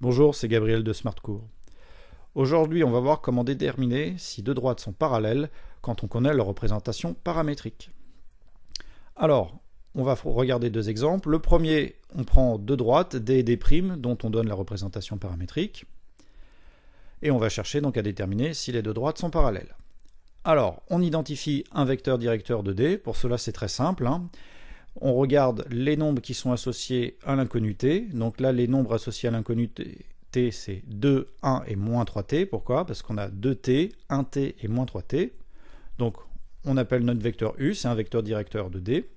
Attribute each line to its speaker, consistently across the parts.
Speaker 1: Bonjour, c'est Gabriel de SmartCours. Aujourd'hui, on va voir comment déterminer si deux droites sont parallèles quand on connaît leur représentation paramétrique. Alors, on va regarder deux exemples. Le premier, on prend deux droites, D et D', dont on donne la représentation paramétrique. Et on va chercher donc à déterminer si les deux droites sont parallèles. Alors, on identifie un vecteur directeur de D. Pour cela, c'est très simple. On regarde les nombres qui sont associés à l'inconnu t. Donc là, les nombres associés à l'inconnu t, c'est 2, 1 et moins 3t. Pourquoi? Parce qu'on a 2t, 1t et moins 3t. Donc on appelle notre vecteur u, c'est un vecteur directeur de D.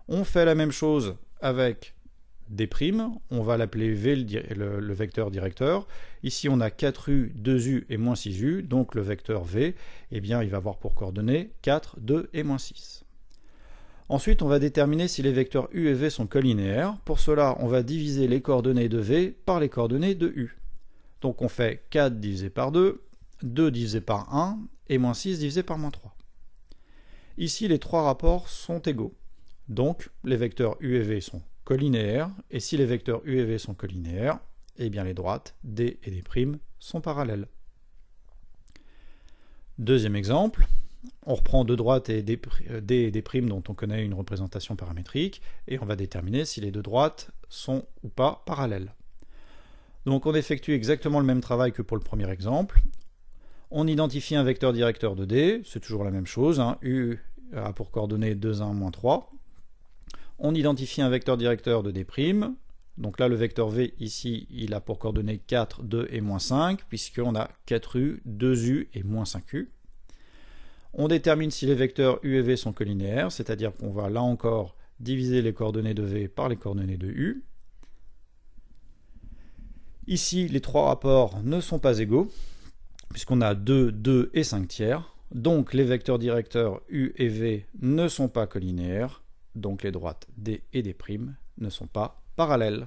Speaker 1: On fait la même chose avec D', on va l'appeler v, le vecteur directeur. Ici on a 4u, 2u et moins 6u, donc le vecteur v, eh bien, il va avoir pour coordonnées 4, 2 et moins 6. Ensuite, on va déterminer si les vecteurs u et v sont collinéaires. Pour cela, on va diviser les coordonnées de v par les coordonnées de u. Donc on fait 4 divisé par 2, 2 divisé par 1 et moins 6 divisé par moins 3. Ici, les trois rapports sont égaux. Donc, les vecteurs u et v sont collinéaires. Et si les vecteurs u et v sont collinéaires, eh bien les droites d et d' sont parallèles. Deuxième exemple. On reprend deux droites et D et D' dont on connaît une représentation paramétrique et on va déterminer si les deux droites sont ou pas parallèles. Donc on effectue exactement le même travail que pour le premier exemple. On identifie un vecteur directeur de D, c'est toujours la même chose, U a pour coordonnées 2, 1, moins 3. On identifie un vecteur directeur de D', donc là le vecteur V ici il a pour coordonnées 4, 2 et moins 5 puisqu'on a 4u, 2u et moins 5u. On détermine si les vecteurs u et v sont collinéaires, c'est-à-dire qu'on va là encore diviser les coordonnées de v par les coordonnées de u. Ici, les trois rapports ne sont pas égaux, puisqu'on a 2, 2 et 5 tiers. Donc les vecteurs directeurs u et v ne sont pas collinéaires, donc les droites d et d' ne sont pas parallèles.